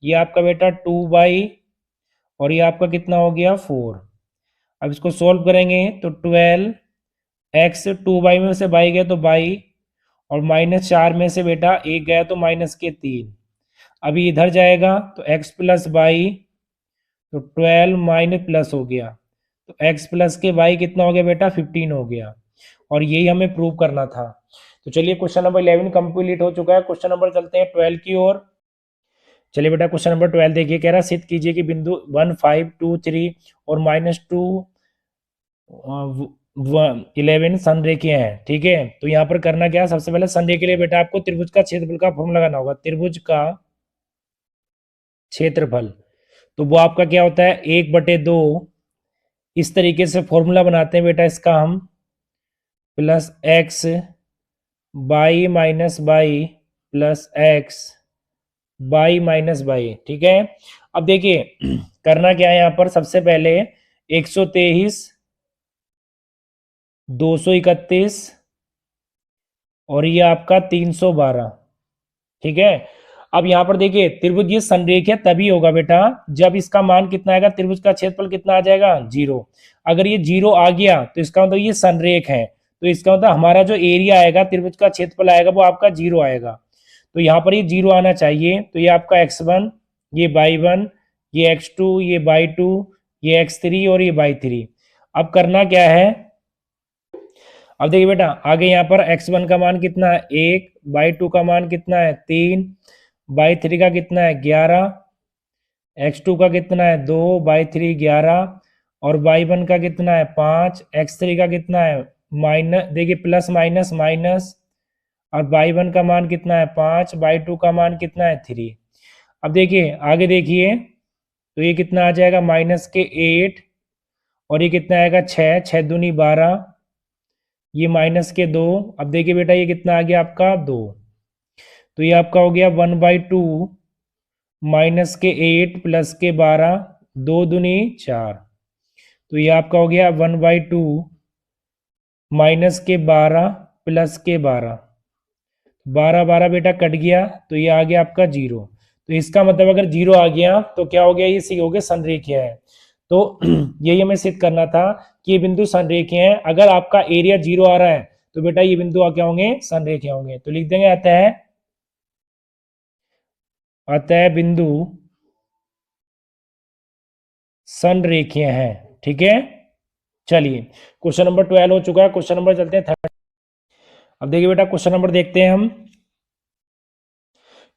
ये आपका बेटा 2 और ये आपका कितना हो गया 4। अब इसको सोल्व करेंगे तो 12x, 2 में से बाई गया तो बाई, और -4 में से बेटा 1 गया तो -3। अभी इधर जाएगा तो x प्लस बाई, तो 12 माइनस प्लस हो गया, तो x प्लस के बाई कितना हो गया बेटा 15 हो गया, और यही हमें प्रूव करना था। तो चलिए क्वेश्चन नंबर 11 कंप्लीट हो चुका है। क्वेश्चन नंबर चलते हैं 12 की ओर। चलिए बेटा क्वेश्चन नंबर 12 देखिए, कह रहा है सिद्ध कीजिए कि बिंदु 1, 5, 2, 3 और -2, 11 संरेखीय हैं। ठीक है, तो यहाँ पर करना क्या है, सबसे पहले संरेखीय के लिए बेटा आपको त्रिभुज का क्षेत्रफल का फॉर्मूला लगाना होगा। त्रिभुज का क्षेत्रफल, तो वो आपका क्या होता है 1/2। इस तरीके से फॉर्मूला बनाते हैं बेटा इसका हम, +x y minus by plus x y minus by. ठीक है, अब देखिए करना क्या है यहाँ पर, सबसे पहले 123, 231 और ये आपका 312। ठीक है, अब यहाँ पर देखिए त्रिभुज ये संरेखीय तभी होगा बेटा जब इसका मान कितना आएगा, त्रिभुज का क्षेत्रफल कितना आ जाएगा 0। अगर ये 0 आ गया तो इसका मतलब ये संरेख है, तो इसका मतलब हमारा जो एरिया आएगा, त्रिभुज का क्षेत्रफल आएगा, वो आपका 0 आएगा। तो यहाँ पर ये 0 आना चाहिए, तो ये आपका x1, ये y1, ये x2, ये y2, ये x3 और ये y3। अब करना क्या है, अब देखिए बेटा आगे यहाँ पर x1 का मान कितना है 1, y2 का मान कितना है 3, y3 का कितना है 11, x2 का कितना है 2, y3 11 और y1 का कितना है 5, x3 का कितना है माइनस, देखिए प्लस माइनस माइनस, और y1 का मान कितना है 5, y2 का मान कितना है 3। अब देखिए आगे देखिए, तो ये कितना आ जाएगा -8 और ये कितना आएगा 6, 6 दूनी 12, ये -2। अब देखिए बेटा ये कितना आ गया आपका 2, तो ये आपका हो गया 1/2 -8 प्लस के 12, 2 दूनी 4, तो ये आपका हो गया 1/2 -12 प्लस के 12, 12 12 बेटा कट गया, तो ये आ गया आपका 0। तो इसका मतलब अगर 0 आ गया तो क्या हो गया, ये सी हो गया संरेखीय है। तो यही हमें सिद्ध करना था कि ये बिंदु संरेखीय है। अगर आपका एरिया 0 आ रहा है तो बेटा ये बिंदु क्या होंगे, संरेखीय होंगे। तो लिख देंगे अतः बिंदु संरेखीय है। ठीक है, चलिए क्वेश्चन नंबर 12 हो चुका है। क्वेश्चन नंबर चलते हैं 13। अब देखिए बेटा क्वेश्चन नंबर देखते हैं हम,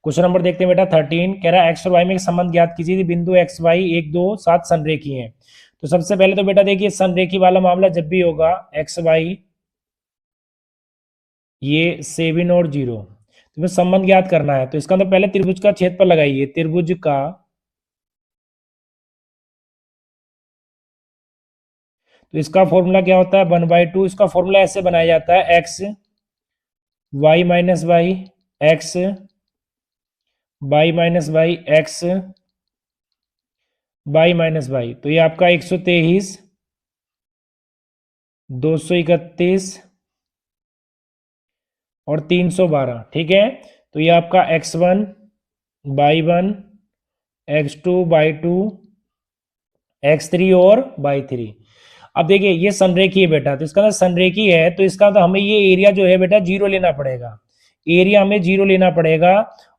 क्वेश्चन नंबर देखते हैं बेटा 13। कह रहा है एक्स और वाई में एक संबंध ज्ञात कीजिए, बिंदु एक्स वाई 1 2 7 संरेखीय हैं। तो सबसे पहले तो बेटा देखिए संरेखी वाला मामला जब भी होगा एक्स वाई ये 7 और 0, तो हमें संबंध ज्ञात करना है। तो इसका मतलब पहले त्रिभुज का क्षेत्रफल लगाइए, त्रिभुज का, तो इसका फॉर्मूला क्या होता है 1/2। इसका फॉर्मूला ऐसे बनाया जाता है x y minus y, x y minus y, x y minus y. तो ये आपका 123, 231 और 312। ठीक है, तो ये आपका x1 y1, x2 y2, x3 और y3। अब देखिए ये संरेखी है बेटा, तो इसका मतलब संरेखी है, तो इसका तो हमें ये एरिया जो है बेटा 0 लेना पड़ेगा, एरिया हमें 0 लेना पड़ेगा।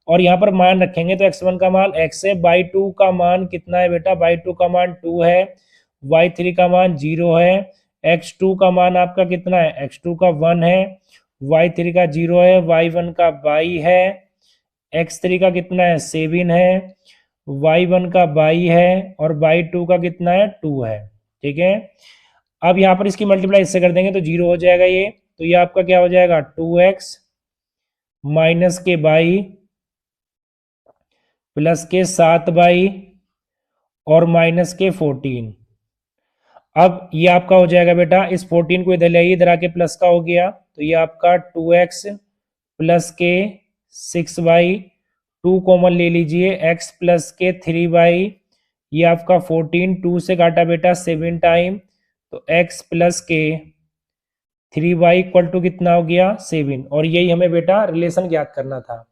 और यहाँ पर मान रखेंगे तो x1 का मान x है, y2 का मान कितना है बेटा, y2 का मान 2 है, y3 का मान 0 है, x2 का मान आपका कितना है, x2 का 1 है, y3 का 0 है, y1 का y है, x3 का कितना है 7 है, y1 का y है और y2 का कितना है 2 है। ठीक है, अब यहाँ पर इसकी मल्टीप्लाई इससे कर देंगे तो 0 हो जाएगा ये, तो ये आपका क्या हो जाएगा 2x माइनस के बाई प्लस के 7 और माइनस के 14। अब ये आपका हो जाएगा बेटा, इस 14 को इधर ले आइए, इधर आके प्लस का हो गया, तो ये आपका 2x प्लस के 6y, 2 कॉमन ले लीजिए, x प्लस के 3y, ये आपका 14, 2 से काटा बेटा 7 टाइम, तो x प्लस के 3y इक्वल टू कितना हो गया 7, और यही हमें बेटा रिलेशन ज्ञात करना था।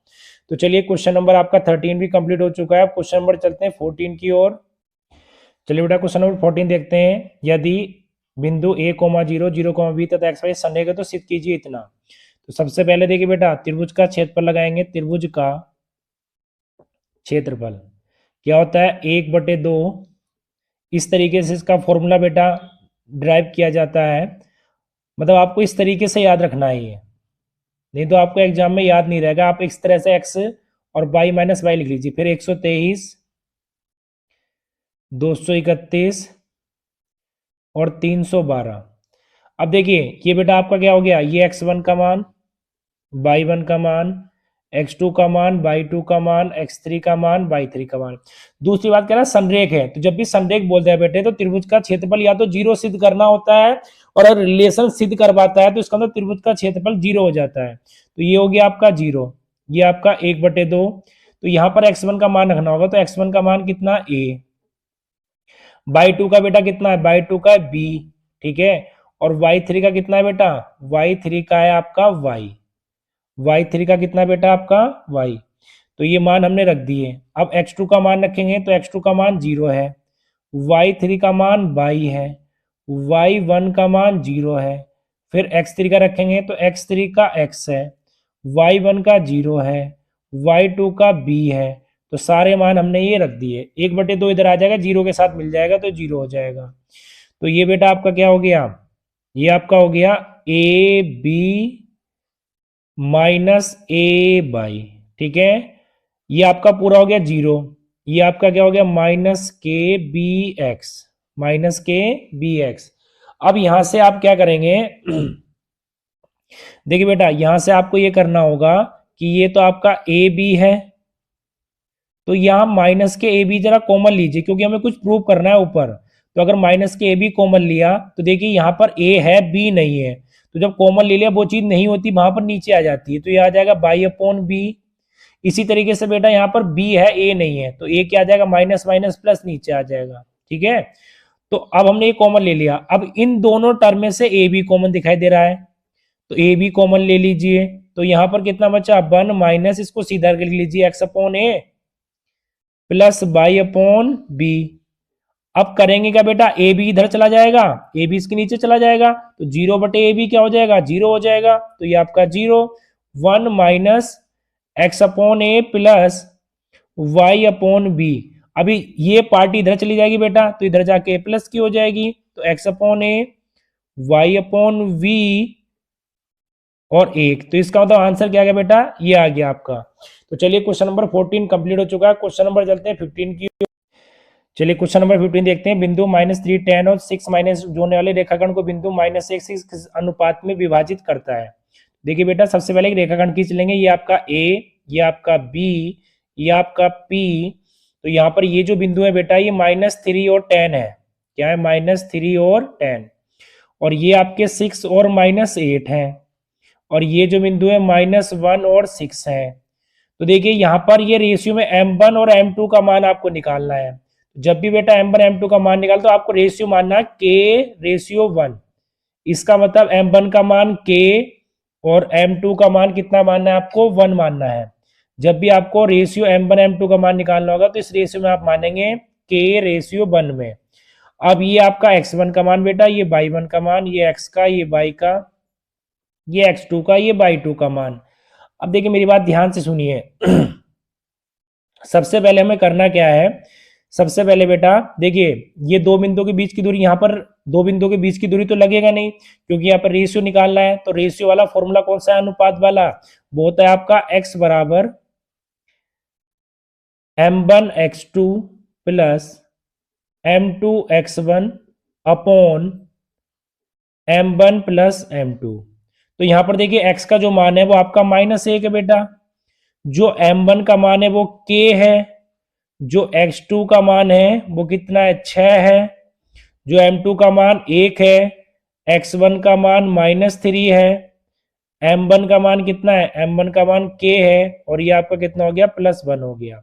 तो चलिए क्वेश्चन नंबर आपका 13 भी कंप्लीट हो चुका है। अब क्वेश्चन नंबर चलते हैं 14 की ओर। चलिए बेटा क्वेश्चन नंबर 14 देखते हैं। यदि बिंदु a, 0, 0, b तथा x, y संरेख है तो सिद्ध कीजिए इतना। तो सबसे पहले देखिए बेटा त्रिभुज का क्षेत्रफल लगाएंगे। त्रिभुज का क्षेत्रफल क्या होता है 1/2। इस तरीके से इसका फॉर्मूला बेटा ड्राइव किया जाता है, मतलब आपको इस तरीके से याद रखना है ये, नहीं तो आपको एग्जाम में याद नहीं रहेगा। आप इस तरह से x और y माइनस वाई लिख लीजिए, फिर 123, 231 और 312। अब देखिए ये बेटा आपका क्या हो गया, ये x1 का मान, y1 का मान, x2 का मान, y2 का मान, x3 का मान, y3 का मान। दूसरी बात कह रहा है संरेख है, तो जब भी संरेख बोलते हैं बेटे तो त्रिभुज का क्षेत्रफल या तो 0 सिद्ध करना होता है, और अगर रिलेशन सिद्ध करवाता है तो इसका मतलब त्रिभुज का क्षेत्रफल 0 हो जाता है। तो ये हो गया आपका 0, ये आपका 1/2। तो यहाँ पर x1 का मान रखना होगा, तो x1 का मान कितना a, y2 का बेटा कितना है, y2 का है b, ठीक है, और y3 का कितना है बेटा, y3 का है आपका y, y3 का कितना बेटा आपका y। तो ये मान हमने रख दिए। अब x2 का मान रखेंगे तो x2 का मान 0 है, y3 का मान y है, y1 का मान 0 है, फिर x3 का रखेंगे तो x3 का x है, y1 का 0 है, y2 का b है। तो सारे मान हमने ये रख दिए। 1/2 इधर आ जाएगा, 0 के साथ मिल जाएगा तो 0 हो जाएगा। तो ये बेटा आपका क्या हो गया, ये आपका हो गया A B minus A y, ठीक है, ये आपका पूरा हो गया 0। ये आपका क्या हो गया माइनस के बी एक्स, माइनस के बी एक्स। अब यहां से आप क्या करेंगे देखिए बेटा यहां से आपको ये करना होगा कि ये तो आपका ए बी है, तो यहाँ माइनस के ए बी जरा कॉमन लीजिए, क्योंकि हमें कुछ प्रूव करना है ऊपर। तो अगर माइनस के ए बी कॉमन लिया तो देखिए यहाँ पर ए है बी नहीं है, तो जब कॉमन ले लिया वो चीज नहीं होती, वहां पर नीचे आ जाती है, तो ये आ जाएगा बाई अपॉन बी। इसी तरीके से बेटा यहाँ पर बी है ए नहीं है, तो ए क्या आ जाएगा माइनस माइनस प्लस नीचे आ जाएगा, ठीक है। तो अब हमने ये कॉमन ले लिया। अब इन दोनों टर्म में से ए बी कॉमन दिखाई दे रहा है, तो ए बी कॉमन ले लीजिए। तो यहाँ पर कितना बचा 1 माइनस, इसको सीधा लिख लीजिए x upon A plus y upon B. अब करेंगे क्या बेटा, ए बी इधर चला जाएगा, ए बी इसके नीचे चला जाएगा, तो 0/ab क्या हो जाएगा 0 हो जाएगा। तो ये आपका 0, 1 minus x upon A plus Y upon B. अभी ये पार्टी इधर चली जाएगी बेटा, तो इधर जाके ए प्लस की हो जाएगी, तो x upon A y upon V और 1। तो इसका मतलब आंसर क्या आ गया बेटा, ये आ गया आपका। तो चलिए क्वेश्चन नंबर 14 कंप्लीट हो चुका है। क्वेश्चन नंबर चलते हैं 15 की। चलिए क्वेश्चन नंबर 15 देखते हैं। बिंदु -3 tan और 6 माइनस जोड़ने वाले रेखाखंड को बिंदु -1 किस अनुपात में विभाजित करता है। देखिए बेटा सबसे पहले एक रेखाखंड खींच लेंगे, ये आपका ए, ये आपका बी, ये आपका पी। तो यहाँ पर ये जो बिंदु है बेटा ये -3 और tan है, क्या है -3 और tan, और ये आपके 6 और -8 है, और ये जो बिंदु है -1 और 6 है। तो देखिए यहाँ पर ये रेशियो में m1 और m2 का मान आपको निकालना है। जब भी बेटा m1 m2 का मान निकाल तो आपको रेशियो मानना है k/1। इसका मतलब m1 का मान k और m2 का मान कितना मानना है आपको 1 मानना है। जब भी आपको रेशियो m1 m2 का मान निकालना होगा तो इस रेशियो में आप मानेंगे k/1 में। अब ये आपका x1 का मान बेटा, ये y1 का मान, ये x का, ये y का, ये x2 का, ये y2 का मान। अब देखिए मेरी बात ध्यान से सुनिए सबसे पहले हमें करना क्या है, सबसे पहले बेटा देखिए ये दो बिंदुओं के बीच की दूरी, यहाँ पर दो बिंदुओं के बीच की दूरी तो लगेगा नहीं, क्योंकि यहाँ पर रेशियो निकालना है। तो रेशियो वाला फॉर्मूला कौन सा है, अनुपात वाला, वो होता है आपका x बराबर m1 x2 plus m2 x1 upon m1 plus m2। तो यहाँ पर देखिए x का जो मान है वो आपका -1 है बेटा, जो m1 का मान है वो k है, जो x2 का मान है वो कितना है 6 है, जो m2 का मान 1 है, x1 का मान -3 है, m1 का मान कितना है, m1 का मान k है, और ये आपका कितना हो गया +1 हो गया।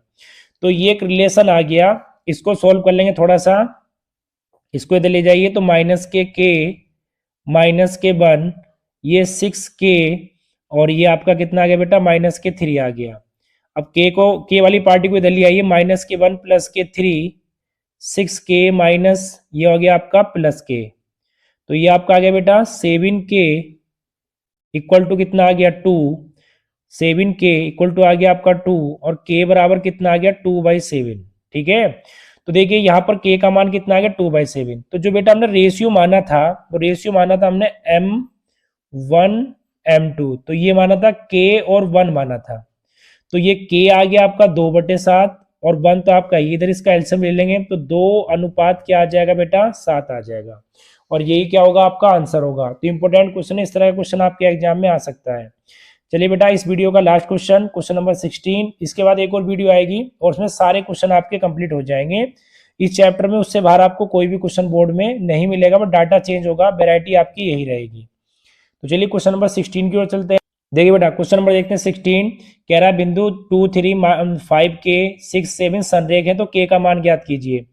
तो ये एक रिलेशन आ गया, इसको सोल्व कर लेंगे थोड़ा सा, इसको इधर ले जाइए तो -k, -k1 ये 6k और ये आपका कितना आ गया बेटा -k3 आ गया। अब के वाली पार्टी को इधर ले आइए, -k1 + k3, 6k माइनस ये हो गया आपका +k, तो ये आपका आ गया बेटा 7k इक्वल टू कितना आ गया 2, 7k इक्वल टू आ गया आपका 2 और k बराबर कितना आ गया 2/7। ठीक है, तो देखिए यहाँ पर k का मान कितना आ गया 2/7। तो जो बेटा हमने रेशियो माना था, वो रेशियो माना था हमने m1 m2, तो ये माना था k और 1 माना था, तो ये k आ गया आपका 2/7 और 1 तो आपका इधर इसका एलसीएम ले लेंगे तो 2 अनुपात क्या आ जाएगा बेटा 7 आ जाएगा, और यही क्या होगा आपका आंसर होगा। तो इंपॉर्टेंट क्वेश्चन, इस तरह का क्वेश्चन आपके एग्जाम में आ सकता है। चलिए बेटा इस वीडियो का लास्ट क्वेश्चन, क्वेश्चन नंबर 16, इसके बाद एक और वीडियो आएगी और उसमें सारे क्वेश्चन आपके कंप्लीट हो जाएंगे इस चैप्टर में। उससे बाहर आपको कोई भी क्वेश्चन बोर्ड में नहीं मिलेगा, बट डाटा चेंज होगा, वेरायटी आपकी यही रहेगी। तो चलिए क्वेश्चन नंबर 16 की ओर चलते हैं। देखिए बेटा क्वेश्चन नंबर देखते हैं 16, कह रहा है बिंदु 2, 3, 5k 6, 7 संरेख है, तो k का मान ज्ञात कीजिए।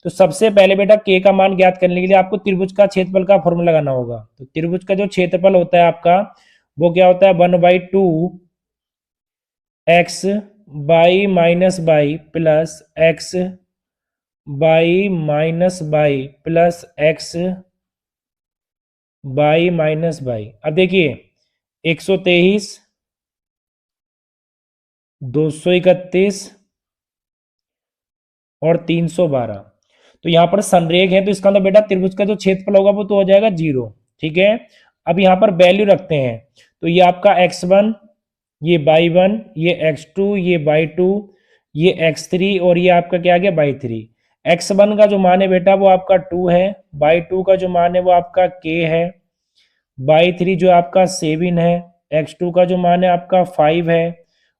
तो सबसे पहले बेटा k का मान ज्ञात करने के लिए आपको त्रिभुज का क्षेत्रफल का फॉर्मूला लगाना होगा। तो त्रिभुज का जो क्षेत्रफल होता है आपका वो क्या होता है 1/2 x y minus by plus x y minus by plus x y minus by. अब देखिए 123, 231 और 312, तो यहाँ पर संरेख है, तो इसका मतलब बेटा त्रिभुज का जो क्षेत्रफल होगा वो तो हो जाएगा 0। ठीक है, अब यहाँ पर वैल्यू रखते हैं, तो ये आपका x1, ये y1, ये x2, ये y2, ये x3 और ये आपका क्या आ गया y3। x1 का जो मान है बेटा वो आपका 2 है, y2 का जो मान है वो आपका k है, y3 जो आपका 7 है, x2 का जो मान है आपका 5 है,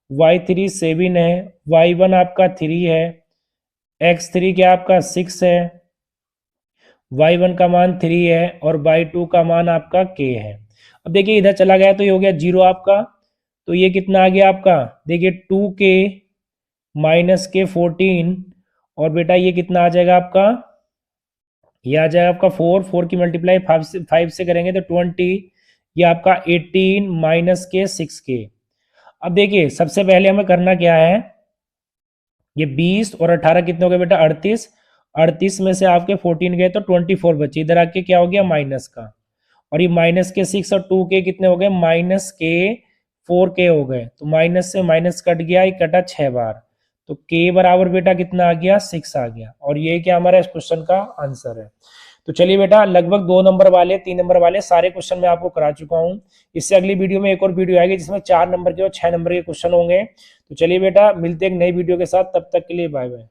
y3 7 है, y1 आपका 3 है, x3 क्या आपका 6 है, y1 का मान 3 है और y2 का मान आपका k है। अब देखिए इधर चला गया तो ये हो गया 0 आपका, तो ये कितना आ गया आपका, देखिए 2k माइनस के 14 और बेटा ये कितना आ जाएगा आपका, ये आ जाएगा आपका 4 की मल्टीप्लाई 5 से करेंगे तो 20, ये आपका 18 माइनस के 6k। अब देखिए सबसे पहले हमें करना क्या है, ये 20 और 18 कितने हो गए बेटा 38, 38 में से आपके 14 गए तो 24 बचे, इधर आके क्या हो गया माइनस का, और ये माइनस के 6 और 2k कितने हो गए -k 4k हो गए, तो माइनस से माइनस कट गया, ये कटा 6 बार, तो k बराबर बेटा कितना आ गया 6 आ गया, और ये क्या हमारा इस क्वेश्चन का आंसर है। तो चलिए बेटा लगभग 2 नंबर वाले 3 नंबर वाले सारे क्वेश्चन मैं आपको करा चुका हूं। इससे अगली वीडियो में एक और वीडियो आएगी जिसमें 4 नंबर के और 6 नंबर के क्वेश्चन होंगे। तो चलिए बेटा मिलते हैं एक नई वीडियो के साथ, तब तक के लिए बाय बाय।